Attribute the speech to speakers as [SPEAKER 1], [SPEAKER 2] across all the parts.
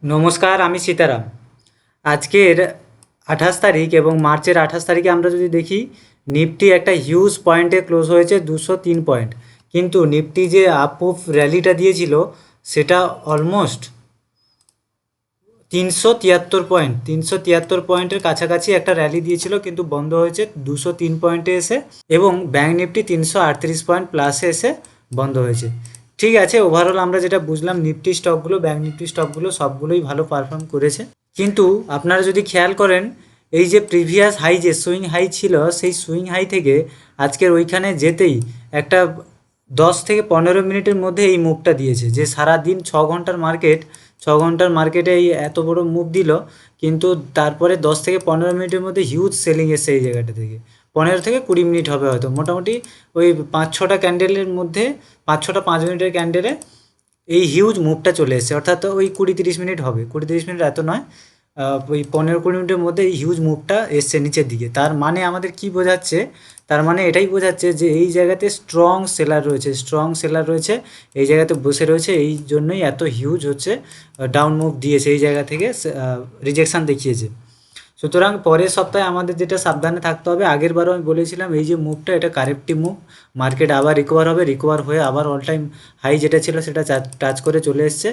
[SPEAKER 1] নমস্কার, আমি সীতারাম। আজকের 28 তারিখ এবং মার্চের 28 তারিখে আমরা যদি দেখি, নিফটি একটা হিউজ পয়েন্টে ক্লোজ হয়েছে 203 পয়েন্ট। কিন্তু নিফটি যে আপ মুভ র্যালিটা দিয়েছিল সেটা অলমোস্ট 373 পয়েন্টের কাছাকাছি একটা র্যালি দিয়েছিল, কিন্তু বন্ধ হয়েছে 203 পয়েন্টে এসে, এবং ব্যাঙ্ক নিফটি 338 পয়েন্ট প্লাসে এসে বন্ধ হয়েছে। ঠিক আছে, ওভারঅল আমরা যেটা বুঝলাম, নিফটি স্টকগুলো, ব্যাঙ্ক নিফটি স্টকগুলো সবগুলোই ভালো পারফর্ম করেছে। কিন্তু আপনারা যদি খেয়াল করেন, এই যে প্রিভিয়াস হাই, যে সুইং হাই ছিল, সেই সুইং হাই থেকে আজকের ওইখানে যেতেই একটা 10 থেকে 15 মিনিটের মধ্যে এই মুভটা দিয়েছে, যে সারা দিন 6 ঘন্টার মার্কেটে এই এত বড় মুভ দিল। কিন্তু তারপরে 10 থেকে 15 মিনিটের মধ্যে হিউজ সেলিং এসছে এই জায়গাটা থেকে। 15 থেকে 20 মিনিট হবে হয়তো, মোটামুটি ওই 5-6টা ক্যান্ডেলের মধ্যে, 5-6টা 5 মিনিটের ক্যান্ডেলে এই হিউজ মুভটা চলে এসেছে। অর্থাৎ ওই 20-30 মিনিট হবে, 20-30 মিনিট এত নয়, ওই 15-20 মিনিটের মধ্যে এই হিউজ মুভটা এসছে নিচের দিকে। তার মানে আমাদের কি বোঝাচ্ছে? তার মানে এটাই বোঝাচ্ছে যে এই জায়গাতে স্ট্রং সেলার রয়েছে, এই জায়গাতে বসে রয়েছে, এই জন্যই এত হিউজ হচ্ছে ডাউন মুভ দিয়েছে, এই জায়গা থেকে রিজেকশান দেখিয়েছে। সুতরাং পরের সপ্তাহে আমাদের যেটা সাবধানে থাকতে হবে, আগের বারও আমি বলেছিলাম এই যে মুভটা, এটা কারেক্টিভ মুভ। মার্কেট আবার রিকভার হবে, রিকভার হয়ে আবার অল টাইম হাই যেটা ছিল সেটা টাচ করে চলে এসছে।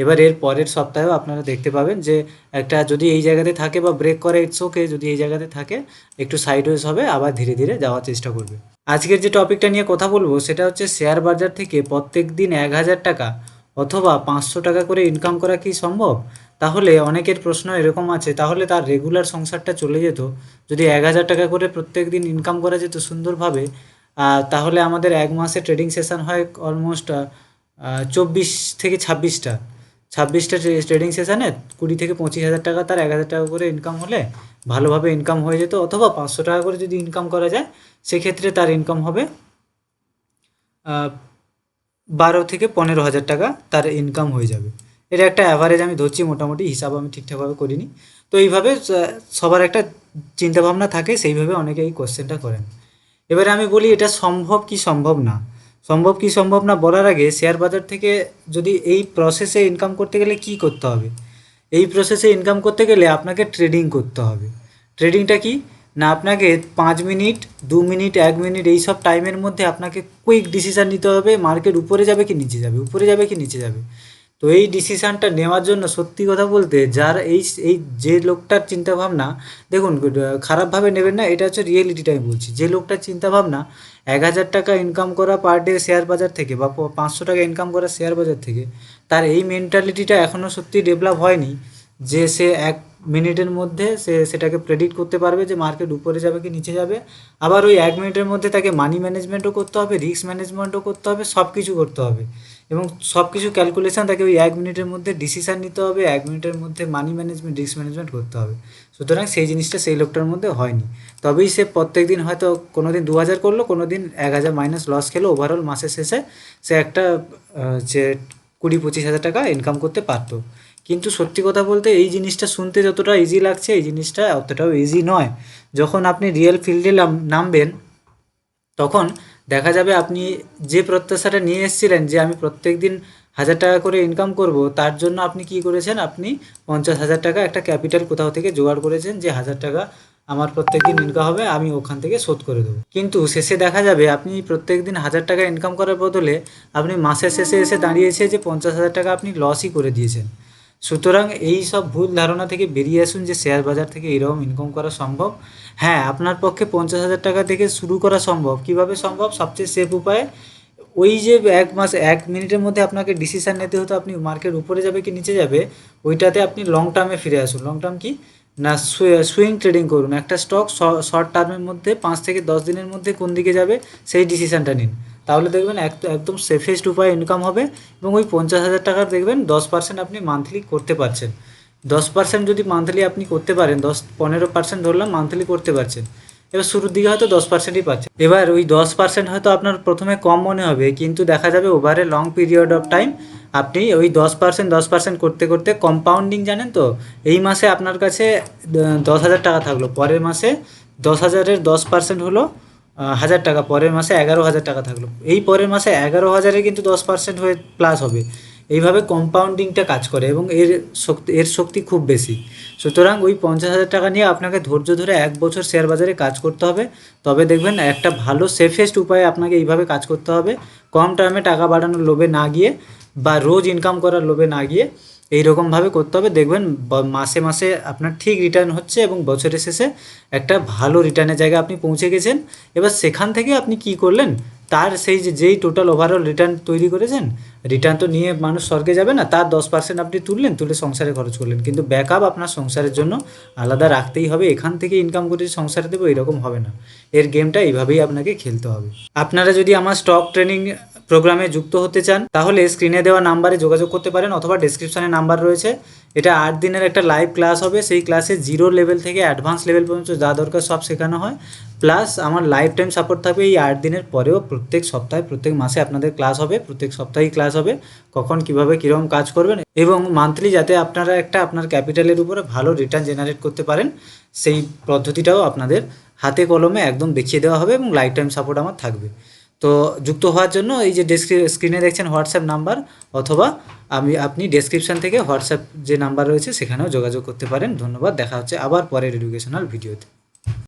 [SPEAKER 1] এবার এর পরের সপ্তাহেও আপনারা দেখতে পাবেন যে একটা যদি এই জায়গাতে থাকে বা ব্রেক করে, ইটস ওকে। যদি এই জায়গাতে থাকে, একটু সাইডওয়েজ হবে, আবার ধীরে ধীরে যাওয়ার চেষ্টা করবে। আজকের যে টপিকটা নিয়ে কথা বলবো সেটা হচ্ছে, শেয়ার বাজার থেকে প্রত্যেক দিন 1,000 টাকা অথবা 500 টাকা করে ইনকাম করা কি সম্ভব? তাহলে অনেকের প্রশ্ন এরকম আছে, তাহলে তার রেগুলার সংসারটা চলে যেত যদি 1,000 টাকা করে প্রত্যেক দিন ইনকাম করা যেত সুন্দরভাবে। তাহলে আমাদের এক মাসে ট্রেডিং সেশন হয় অলমোস্ট 24 থেকে 26টা ট্রেডিং সেশানে 20 থেকে 25 হাজার টাকা, তার 1,000 টাকা করে ইনকাম হলে ভালোভাবে ইনকাম হয়ে যেত। অথবা 500 টাকা করে যদি ইনকাম করা যায়, সেক্ষেত্রে তার ইনকাম হবে 12 থেকে 15 হাজার টাকা, তার ইনকাম হয়ে যাবে। এটা একটা অ্যাভারেজ আমি ধরছি, মোটামুটি হিসাব আমি ঠিকঠাকভাবে করিনি। তো এইভাবে সবার একটা চিন্তাভাবনা থাকে, সেইভাবে অনেকে এই কোশ্চেনটা করেন। এবারে আমি বলি, এটা সম্ভব কি সম্ভব না। সম্ভব না বলার আগে, শেয়ার বাজার থেকে যদি এই প্রসেসে ইনকাম করতে গেলে কি করতে হবে? এই প্রসেসে ইনকাম করতে গেলে আপনাকে ট্রেডিং করতে হবে। ট্রেডিংটা কি না, আপনাকে 5 মিনিট, 2 মিনিট, 1 মিনিট এই সব টাইমের মধ্যে আপনাকে কুইক ডিসিশান নিতে হবে, মার্কেট উপরে যাবে কি নিচে যাবে, উপরে যাবে কি নিচে যাবে। তো এই ডিসিশানটা নেওয়ার জন্য, সত্যি কথা বলতে, যার এই এই যে লোকটার চিন্তাভাবনা, দেখুন, খারাপভাবে নেবেন না, এটা হচ্ছে রিয়েলিটিটাই বলছি। যে লোকটার চিন্তাভাবনা 1,000 টাকা ইনকাম করা পার ডে শেয়ার বাজার থেকে, বা 500 টাকা ইনকাম করা শেয়ার বাজার থেকে, তার এই মেন্টালিটিটা এখনও সত্যি ডেভেলপ হয়নি, যে সে 1 মিনিটের মধ্যে সেটাকে প্রেডিক্ট করতে পারবে যে মার্কেট উপরে যাবে কি নিচে যাবে। আবার ওই 1 মিনিটের মধ্যে তাকে মানি ম্যানেজমেন্টও করতে হবে, রিস্ক ম্যানেজমেন্টও করতে হবে, সব কিছু করতে হবে, এবং সব কিছু ক্যালকুলেশান তাকে ওই 1 মিনিটের মধ্যে ডিসিশান নিতে হবে, 1 মিনিটের মধ্যে মানি ম্যানেজমেন্ট, রিস্ক ম্যানেজমেন্ট করতে হবে। সুতরাং সেই জিনিসটা সেই লোকটার মধ্যে হয়নি। তবেই সে প্রত্যেক দিন হয়তো কোনো দিন 2,000 করলো, কোনো দিন 1,000 মাইনাস লস খেলো, ওভারঅল মাসের শেষে সে একটা যে 20-25 হাজার টাকা ইনকাম করতে পারতো। কিন্তু সত্যি কথা বলতে, এই জিনিসটা শুনতে যতটা ইজি লাগছে, এই জিনিসটা অতটাও ইজি নয়। যখন আপনি রিয়েল ফিল্ডে নামবেন, তখন দেখা যাবে আপনি যে প্রত্যাশাটা নিয়ে এসেছিলেন যে আমি প্রত্যেক দিন 1,000 টাকা করে ইনকাম করব, তার জন্য আপনি কি করেছেন, আপনি 50,000 টাকা একটা ক্যাপিটাল কোথাও থেকে জোগাড় করেছেন, যে 1,000 টাকা আমার প্রত্যেক দিন ইনকাম হবে, আমি ওখান থেকে শোধ করে দেবো। কিন্তু শেষে দেখা যাবে আপনি প্রত্যেক দিন 1,000 টাকা ইনকাম করার বদলে আপনি মাসের শেষে এসে দাঁড়িয়েছে যে 50,000 টাকা আপনি লসই করে দিয়েছেন। সুতরাং এই সব ভুল ধারণা থেকে বেরিয়ে আসুন, যে শেয়ার বাজার থেকে এরকম ইনকাম করা সম্ভব। হ্যাঁ, আপনার পক্ষে 50,000 টাকা থেকে শুরু করা সম্ভব। কিভাবে সম্ভব? সবচেয়ে সেফ উপায়, ওই যে 1 মিনিটের মধ্যে আপনাকে ডিসিশান নিতে হতো আপনি মার্কেট উপরে যাবে কি নিচে যাবে, ওইটাতে আপনি লং টার্মে ফিরে আসুন। লং টার্ম কি না, সুইং ট্রেডিং করুন। একটা স্টক শর্ট টার্মের মধ্যে 5 থেকে 10 দিনের মধ্যে কোন দিকে যাবে সেই ডিসিশানটা নিন। তাহলে দেখবেন একদম সেফেস্ট উপায়ে ইনকাম হবে, এবং ওই 50,000 টাকার দেখবেন 10% আপনি মান্থলি করতে পারছেন। 10% যদি মান্থলি আপনি করতে পারেন, 15% ধরলাম মান্থলি করতে পারছেন। এবার শুরুর দিকে হয়তো 10%ই পাচ্ছেন। এবার ওই 10% হয়তো আপনার প্রথমে কম মনে হবে, কিন্তু দেখা যাবে ওভারে লং পিরিয়ড অফ টাইম আপনি ওই 10% করতে করতে, কম্পাউন্ডিং জানেন তো, এই মাসে আপনার কাছে 10,000 টাকা থাকলো, পরের মাসে 10,000-এর 10% হলো 1,000 টাকা, পরের মাসে 11,000 টাকা থাকলো, এই পরের মাসে 11,000-এ কিন্তু 10% হয়ে প্লাস হবে। এইভাবে কম্পাউন্ডিংটা কাজ করে এবং এর শক্তি খুব বেশি। সুতরাং ওই 50,000 টাকা নিয়ে আপনাকে ধৈর্য ধরে 1 বছর শেয়ার বাজারে কাজ করতে হবে, তবে দেখবেন একটা ভালো সেফেস্ট উপায়ে আপনাকে এইভাবে কাজ করতে হবে, কম টার্মে টাকা বাড়ানোর লোভে না গিয়ে বা রোজ ইনকাম করার লোভে না গিয়ে এইরকমভাবে করতে হবে। দেখবেন মাসে মাসে আপনার ঠিক রিটার্ন হচ্ছে এবং বছরের শেষে একটা ভালো রিটার্নের জায়গায় আপনি পৌঁছে গেছেন। এবার সেখান থেকে আপনি কি করলেন, তার সেই যেই টোটাল ওভারঅল রিটার্ন তৈরি করেছেন, রিটার্ন তো নিয়ে মানুষ স্বর্গে যাবে না, তার 10% আপনি তুললেন, তুলে সংসারে খরচ করলেন, কিন্তু ব্যাকআপ আপনার সংসারের জন্য আলাদা রাখতেই হবে। এখান থেকে ইনকাম করে সংসারে দেবো এরকম হবে না, এর গেমটা এইভাবেই আপনাকে খেলতে হবে। আপনারা যদি আমার স্টক ট্রেনিং প্রোগ্রামে যুক্ত হতে চান তাহলে স্ক্রিনে দেওয়া নাম্বারে যোগাযোগ করতে পারেন, অথবা ডেসক্রিপশানে নাম্বার রয়েছে। এটা 8 দিনের একটা লাইভ ক্লাস হবে, সেই ক্লাসে 0 লেভেল থেকে অ্যাডভান্স লেভেল পর্যন্ত যা দরকার সব শেখানো হয়, প্লাস আমার লাইফ টাইম সাপোর্ট থাকবে। এই 8 দিনের পরেও প্রত্যেক সপ্তাহে প্রত্যেক মাসে আপনাদের ক্লাস হবে, প্রত্যেক সপ্তাহেই ক্লাস হবে, কখন কীভাবে কীরকম কাজ করবেন এবং মান্থলি যাতে আপনারা একটা আপনার ক্যাপিটালের উপরে ভালো রিটার্ন জেনারেট করতে পারেন সেই পদ্ধতিটাও আপনাদের হাতে কলমে একদম দেখিয়ে দেওয়া হবে এবং লাইফ টাইম সাপোর্ট আমার থাকবে। তো যুক্ত হওয়ার জন্য এই যে স্ক্রিনে দেখছেন হোয়াটসঅ্যাপ নাম্বার, অথবা আপনি ডেসক্রিপশান থেকে হোয়াটসঅ্যাপ যে নাম্বার রয়েছে সেখানেও যোগাযোগ করতে পারেন। ধন্যবাদ, দেখা হচ্ছে আবার পরের এডুকেশনাল ভিডিওতে।